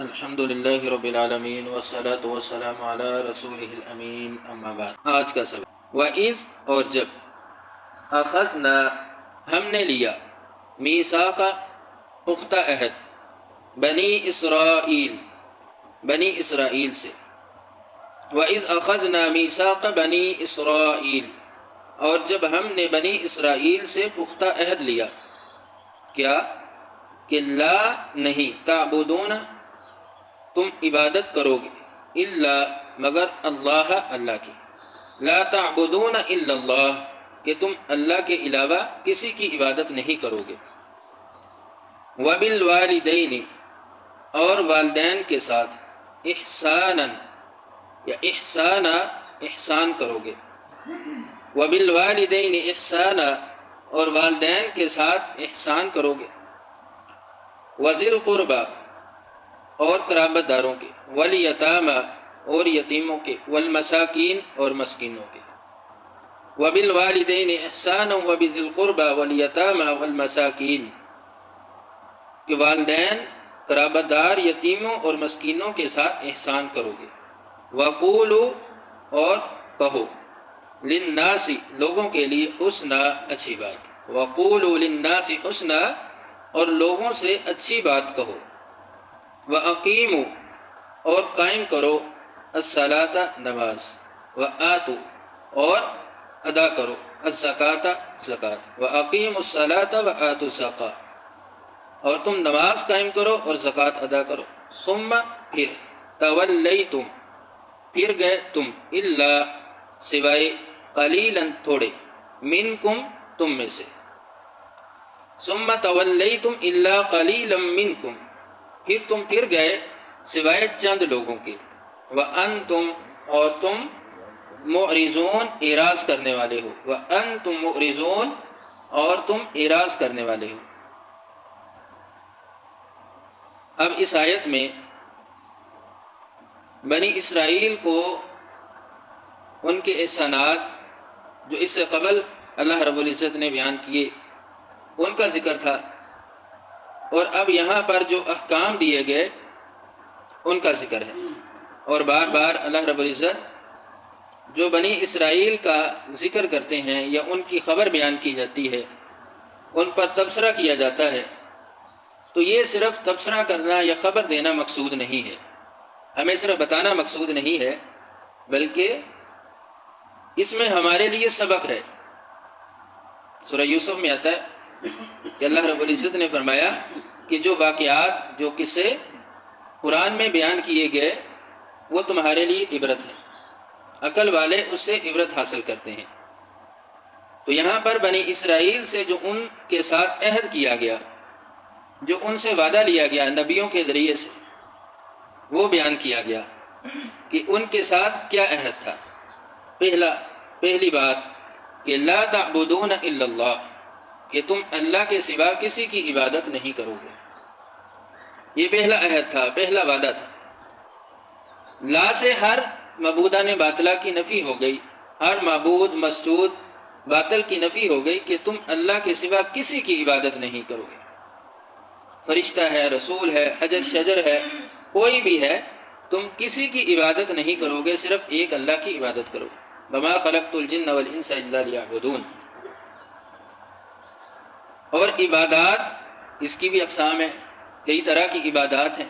الحمد للہ رب العالمین والصلاة والسلام علی رسولہ الامین، اما بعد۔ آج کا سبق وَإِذْ، اور جب، اخذنا، ہم نے لیا، میثاق، پختہ عہد، بنی اسرائیل، بنی اسرائیل سے۔ وَإِذْ أَخَذْنَا مِيثَاقَ بَنِي إِسْرَائِيلَ، اور جب ہم نے بنی اسرائیل سے پختہ عہد لیا، کیا کہ لا نہیں، تعبدون، تم عبادت کرو گے، الا، مگر، اللہ، اللہ کی، لا تعبدون الا اللہ، کہ تم اللہ کے علاوہ کسی کی عبادت نہیں کرو گے، وبالوالدین، اور والدین کے ساتھ، احسانا، یا احسانا، احسان کرو گے، وبالوالدین احسانا، اور والدین کے ساتھ احسان کرو گے، وذی القربی، اور قرابت داروں کے، والیتامی، اور یتیموں کے، والمساکین، اور مسکینوں کے، وبالوالدین احسانا وبذی القربی والیتامی والمساکین، کہ والدین، قرابت دار، یتیموں اور مسکینوں کے ساتھ احسان کرو گے، وقولوا، اور کہو، للناس، لوگوں کے لیے، حسنا، اچھی بات، وقولوا للناس حسنا، اور لوگوں سے اچھی بات کہو، وَأَقِیمُوا، اور قائم کرو، الصَّلَاةَ، نماز، وَآتُوا، اور ادا کرو، الزَّکَاةَ، زکوٰۃ، وَأَقِیمُوا الصَّلَاةَ وَآتُوا الزَّکَاةَ، اور تم نماز قائم کرو اور زکوٰۃ ادا کرو، ثم، پھر، تولیتم، پھر گئے تم، الا، سوائے، قلیلا، تھوڑے، منکم، تم میں سے، ثم تولیتم الا قلیلا منکم، پھر تم پھر گئے سوائے چند لوگوں کے، وانتم، اور تم، معرضون، اعراض کرنے والے ہو، وانتم معرضون، اور تم اعراض کرنے والے ہو۔ اب اس آیت میں بنی اسرائیل کو ان کے احسانات جو اس سے قبل اللہ رب العزت نے بیان کیے ان کا ذکر تھا، اور اب یہاں پر جو احکام دیے گئے ان کا ذکر ہے، اور بار بار اللہ رب العزت جو بنی اسرائیل کا ذکر کرتے ہیں یا ان کی خبر بیان کی جاتی ہے، ان پر تبصرہ کیا جاتا ہے، تو یہ صرف تبصرہ کرنا یا خبر دینا مقصود نہیں ہے، ہمیں صرف بتانا مقصود نہیں ہے، بلکہ اس میں ہمارے لیے سبق ہے۔ سورہ یوسف میں آتا ہے کہ اللہ رب العزت نے فرمایا کہ جو واقعات، جو قصے قرآن میں بیان کیے گئے وہ تمہارے لیے عبرت ہے، عقل والے اس سے عبرت حاصل کرتے ہیں۔ تو یہاں پر بنی اسرائیل سے جو ان کے ساتھ عہد کیا گیا، جو ان سے وعدہ لیا گیا نبیوں کے ذریعے سے، وہ بیان کیا گیا کہ ان کے ساتھ کیا عہد تھا۔ پہلی بات کہ لا تعبدون الا اللہ، کہ تم اللہ کے سوا کسی کی عبادت نہیں کرو گے، یہ پہلا عہد تھا، پہلا وعدہ تھا۔ لا سے ہر معبودہ نے باطلہ کی نفی ہو گئی، ہر معبود مسجود باطل کی نفی ہو گئی کہ تم اللہ کے سوا کسی کی عبادت نہیں کرو گے، فرشتہ ہے، رسول ہے، حجر شجر ہے، کوئی بھی ہے، تم کسی کی عبادت نہیں کرو گے، صرف ایک اللہ کی عبادت کرو، وما خلقت الجن والانس الا لیعبدون۔ اور عبادات، اس کی بھی اقسام ہیں، کئی طرح کی عبادات ہیں۔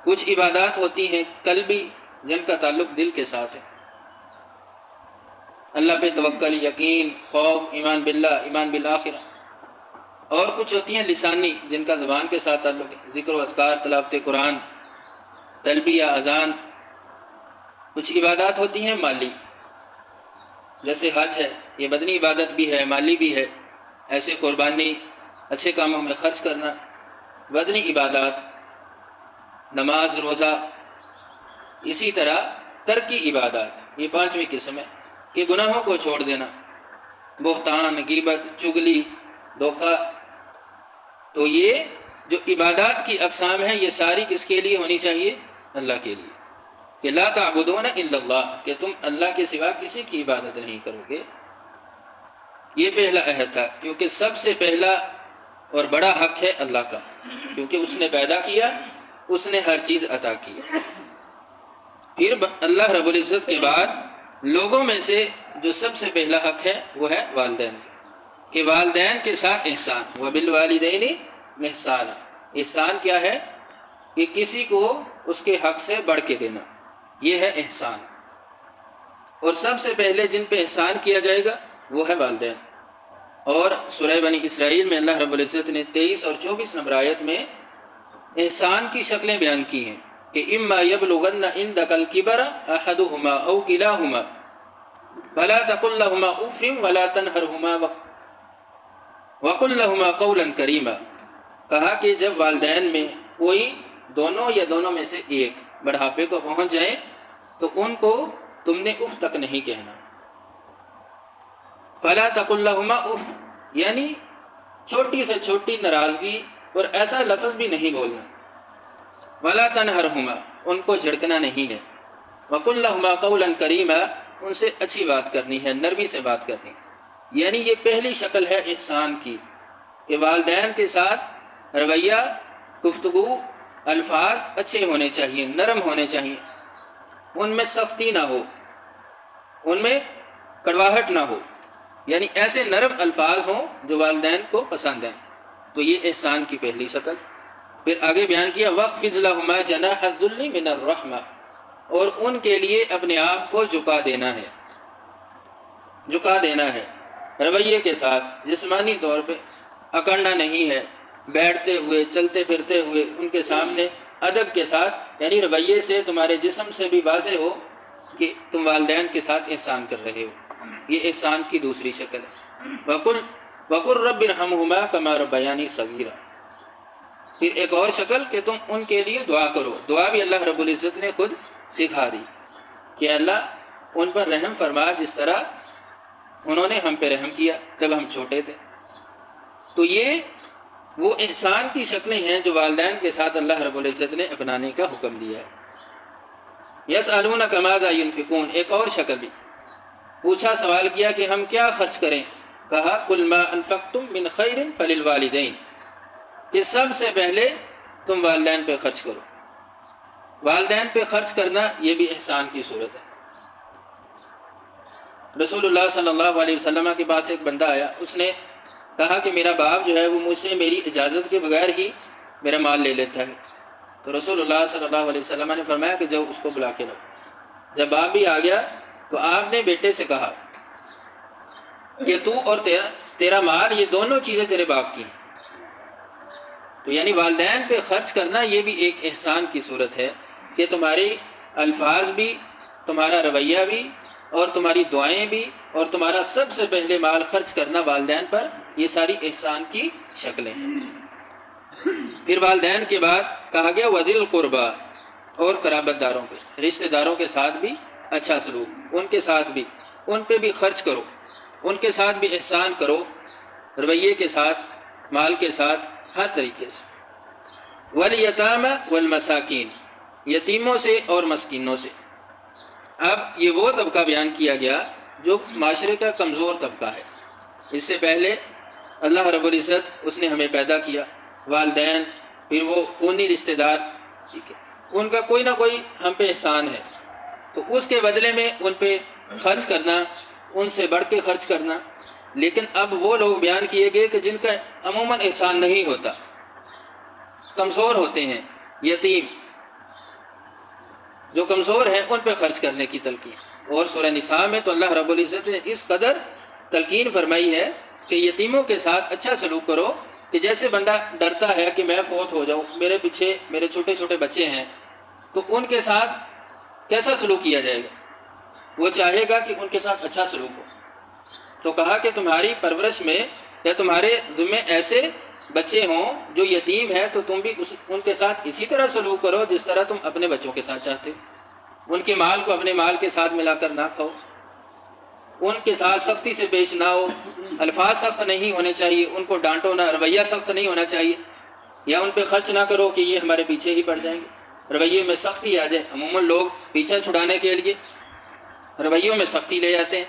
کچھ عبادات ہوتی ہیں قلبی، جن کا تعلق دل کے ساتھ ہے، اللہ پہ توکل، یقین، خوف، ایمان باللہ، ایمان بالآخرہ۔ اور کچھ ہوتی ہیں لسانی، جن کا زبان کے ساتھ تعلق ہے، ذکر و اذکار، تلاوت قرآن، تلبیہ، اذان۔ کچھ عبادات ہوتی ہیں مالی، جیسے حج ہے، یہ بدنی عبادت بھی ہے، مالی بھی ہے، ایسے قربانی، اچھے کاموں میں خرچ کرنا، بدنی عبادات، نماز، روزہ۔ اسی طرح ترکی عبادات، یہ پانچویں قسم ہے کہ گناہوں کو چھوڑ دینا، بہتان، غیبت، چغلی، دھوکہ۔ تو یہ جو عبادات کی اقسام ہیں یہ ساری کس کے لیے ہونی چاہیے؟ اللہ کے لیے، کہ لا تعبدون الا اللہ، کہ تم اللہ کے سوا کسی کی عبادت نہیں کرو گے۔ یہ پہلا عہد تھا، کیونکہ سب سے پہلا اور بڑا حق ہے اللہ کا، کیونکہ اس نے پیدا کیا اس نے ہر چیز عطا کی۔ پھر اللہ رب العزت کے بعد لوگوں میں سے جو سب سے پہلا حق ہے وہ ہے والدین، کہ والدین کے ساتھ احسان، وبالوالدین احسانا۔ احسان کیا ہے؟ کہ کسی کو اس کے حق سے بڑھ کے دینا، یہ ہے احسان۔ اور سب سے پہلے جن پہ احسان کیا جائے گا وہ ہے والدین۔ اور سورہ بنی اسرائیل میں اللہ رب العزت نے 23 اور 24 نمبر آیت میں احسان کی شکلیں بیان کی ہیں کہ اما یبلغن عندک الکبر احدہما او کلاہما فلا تقل لہما اف ولا تنہرہما وقل لہما قولا کریما۔ کہا کہ جب والدین میں کوئی دونوں یا دونوں میں سے ایک بڑھاپے کو پہنچ جائے تو ان کو تم نے اف تک نہیں کہنا۔ فلا تقل لہما اف یعنی چھوٹی سے چھوٹی ناراضگی اور ایسا لفظ بھی نہیں بولنا۔ ولا تنہرہما ان کو جھڑکنا نہیں ہے۔ وقل لہما قولا کریما ان سے اچھی بات کرنی ہے، نرمی سے بات کرنی۔ یعنی یہ پہلی شکل ہے احسان کی کہ والدین کے ساتھ رویہ، گفتگو، الفاظ اچھے ہونے چاہیے، نرم ہونے چاہیے، ان میں سختی نہ ہو، ان میں کڑواہٹ نہ ہو، یعنی ایسے نرم الفاظ ہوں جو والدین کو پسند ہیں۔ تو یہ احسان کی پہلی شکل۔ پھر آگے بیان کیا وَخْفِضْ لَهُمَا جَنَاحَ الذُّلِّ مِنَ الرَّحْمَةِ، اور ان کے لیے اپنے آپ کو جھکا دینا ہے، جھکا دینا ہے رویے کے ساتھ، جسمانی طور پہ اکڑنا نہیں ہے، بیٹھتے ہوئے، چلتے پھرتے ہوئے ان کے سامنے ادب کے ساتھ، یعنی رویے سے تمہارے جسم سے بھی واضح ہو کہ تم والدین کے ساتھ احسان کر رہے ہو۔ یہ احسان کی دوسری شکل ہے۔ وَقُلْ رَبِّ ارْحَمْهُمَا كَمَا رَبَّيَانِي صَغِيرًا۔ پھر ایک اور شکل کہ تم ان کے لیے دعا کرو۔ دعا بھی اللہ رب العزت نے خود سکھا دی کہ اللہ ان پر رحم فرما جس طرح انہوں نے ہم پہ رحم کیا جب ہم چھوٹے تھے۔ تو یہ وہ احسان کی شکلیں ہیں جو والدین کے ساتھ اللہ رب العزت نے اپنانے کا حکم دیا ہے۔ يَسْأَلُونَكَ مَاذَا يُنْفِقُونَ، ایک اور شکل بھی پوچھا، سوال کیا کہ ہم کیا خرچ کریں؟ کہا قُلْ مَا أَنفَقْتُم مِّنْ خَيْرٍ فَلِلْوَالِدَيْنِ، کہ سب سے پہلے تم والدین پہ خرچ کرو۔ والدین پہ خرچ کرنا یہ بھی احسان کی صورت ہے۔ رسول اللہ صلی اللہ علیہ وسلم کے پاس ایک بندہ آیا، اس نے کہا کہ میرا باپ جو ہے وہ مجھ سے میری اجازت کے بغیر ہی میرا مال لے لیتا ہے۔ تو رسول اللہ صلی اللہ علیہ وسلم نے فرمایا کہ جب اس کو بلا کے لاؤ۔ جب باپ بھی آ گیا تو آپ نے بیٹے سے کہا کہ تو اور تیرا مال یہ دونوں چیزیں تیرے باپ کی ہیں۔ تو یعنی والدین پہ خرچ کرنا یہ بھی ایک احسان کی صورت ہے کہ تمہارے الفاظ بھی، تمہارا رویہ بھی، اور تمہاری دعائیں بھی، اور تمہارا سب سے پہلے مال خرچ کرنا والدین پر، یہ ساری احسان کی شکلیں ہیں۔ پھر والدین کے بعد کہا گیا وَذِي الْقُرْبَى، اور قرابت داروں پہ، رشتہ داروں کے ساتھ بھی اچھا سلوک، ان کے ساتھ بھی، ان پہ بھی خرچ کرو، ان کے ساتھ بھی احسان کرو، رویے کے ساتھ، مال کے ساتھ، ہر طریقے سے۔ وَالْيَتَامَى وَالْمَسَاكِينَ، یتیموں سے اور مسکینوں سے۔ اب یہ وہ طبقہ بیان کیا گیا جو معاشرے کا کمزور طبقہ ہے۔ اس سے پہلے اللہ رب العزت اس نے ہمیں پیدا کیا، والدین، پھر وہ خونی رشتہ دار، ٹھیک ہے، ان کا کوئی نہ کوئی ہم پہ احسان ہے، تو اس کے بدلے میں ان پہ خرچ کرنا، ان سے بڑھ کے خرچ کرنا۔ لیکن اب وہ لوگ بیان کیے گئے کہ جن کا عموماً احسان نہیں ہوتا، کمزور ہوتے ہیں، یتیم جو کمزور ہیں، ان پہ خرچ کرنے کی تلقین۔ اور سورہ نساء میں تو اللہ رب العزت نے اس قدر تلقین فرمائی ہے کہ یتیموں کے ساتھ اچھا سلوک کرو کہ جیسے بندہ ڈرتا ہے کہ میں فوت ہو جاؤں، میرے پیچھے میرے چھوٹے چھوٹے بچے ہیں، تو ان کے ساتھ کیسا سلوک کیا جائے گا؟ وہ چاہے گا کہ ان کے ساتھ اچھا سلوک ہو۔ تو کہا کہ تمہاری پرورش میں یا تمہارے ذمہ ایسے بچے ہوں جو یتیم ہیں، تو تم بھی ان کے ساتھ اسی طرح سلوک کرو جس طرح تم اپنے بچوں کے ساتھ چاہتے ہو۔ ان کے مال کو اپنے مال کے ساتھ ملا کر نہ کھاؤ، ان کے ساتھ سختی سے پیش نہ ہو، الفاظ سخت نہیں ہونے چاہیے، ان کو ڈانٹو نہ، رویہ سخت نہیں ہونا چاہیے، یا ان پہ خرچ نہ کرو کہ یہ ہمارے پیچھے ہی پڑ جائیں گے، رویے میں سختی آ جائے۔ عموماً لوگ پیچھے چھڑانے کے لیے رویوں میں سختی لے جاتے ہیں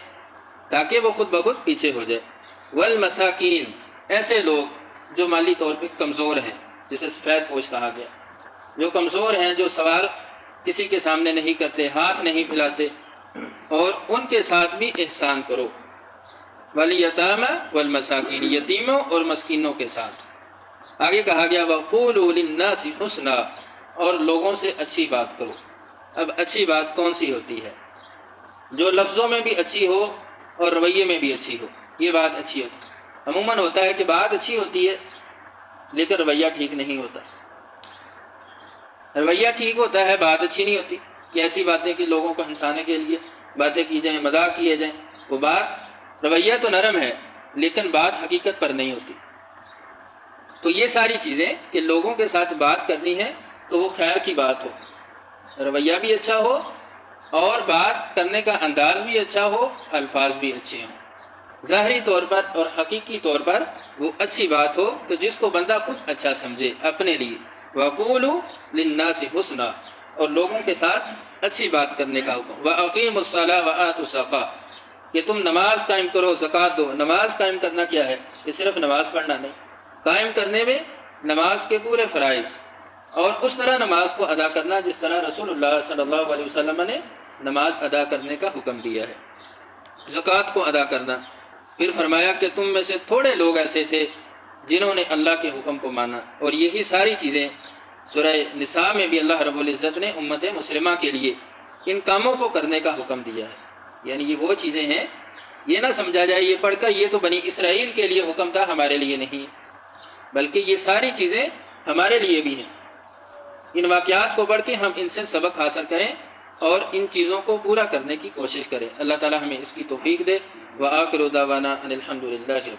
تاکہ وہ خود بخود پیچھے ہو جائے۔ والمساکین، ایسے لوگ جو مالی طور پہ کمزور ہیں، جسے سفید پوش کہا گیا، جو کمزور ہیں، جو سوال کسی کے سامنے نہیں کرتے، ہاتھ نہیں پھیلاتے، اور ان کے ساتھ بھی احسان کرو، والیتامى والمساکین، یتیموں اور مسکینوں کے ساتھ۔ آگے کہا گیا وقولوا للناس حسنا، اور لوگوں سے اچھی بات کرو۔ اب اچھی بات کون سی ہوتی ہے؟ جو لفظوں میں بھی اچھی ہو اور رویے میں بھی اچھی ہو، یہ بات اچھی ہوتی ہے۔ عموماً ہوتا ہے کہ بات اچھی ہوتی ہے لیکن رویہ ٹھیک نہیں ہوتا، رویہ ٹھیک ہوتا ہے، بات اچھی نہیں ہوتی، کہ ایسی باتیں کہ لوگوں کو ہنسانے کے لیے باتیں کی جائیں، مذاق کیے جائیں، وہ بات، رویہ تو نرم ہے لیکن بات حقیقت پر نہیں ہوتی۔ تو یہ ساری چیزیں کہ لوگوں کے ساتھ بات کرنی ہے تو وہ خیر کی بات ہو، رویہ بھی اچھا ہو اور بات کرنے کا انداز بھی اچھا ہو، الفاظ بھی اچھے ہوں، ظاہری طور پر اور حقیقی طور پر وہ اچھی بات ہو کہ جس کو بندہ خود اچھا سمجھے اپنے لیے۔ وَقُولُوا لِلنَّاسِ حُسْنًا، اور لوگوں کے ساتھ اچھی بات کرنے کا حکم۔ وَأَقِيمُوا الصَّلَاةَ وَآتُوا الزَّكَاةَ، کہ تم نماز قائم کرو، زکوٰۃ دو۔ نماز قائم کرنا کیا ہے؟ یہ صرف نماز پڑھنا نہیں، قائم کرنے میں نماز کے پورے فرائض، اور اس طرح نماز کو ادا کرنا جس طرح رسول اللہ صلی اللہ علیہ وسلم نے نماز ادا کرنے کا حکم دیا ہے، زکوٰۃ کو ادا کرنا۔ پھر فرمایا کہ تم میں سے تھوڑے لوگ ایسے تھے جنہوں نے اللہ کے حکم کو مانا، اور یہی ساری چیزیں سورہ نساء میں بھی اللہ رب العزت نے امت مسلمہ کے لیے ان کاموں کو کرنے کا حکم دیا ہے۔ یعنی یہ وہ چیزیں ہیں، یہ نہ سمجھا جائے یہ پڑھ کر یہ تو بنی اسرائیل کے لیے حکم تھا، ہمارے لیے نہیں، بلکہ یہ ساری چیزیں ہمارے لیے بھی ہیں۔ ان واقعات کو پڑھ کے ہم ان سے سبق حاصل کریں اور ان چیزوں کو پورا کرنے کی کوشش کریں۔ اللہ تعالی ہمیں اس کی توفیق دے۔ وآخر دعوانا ان الحمد للہ۔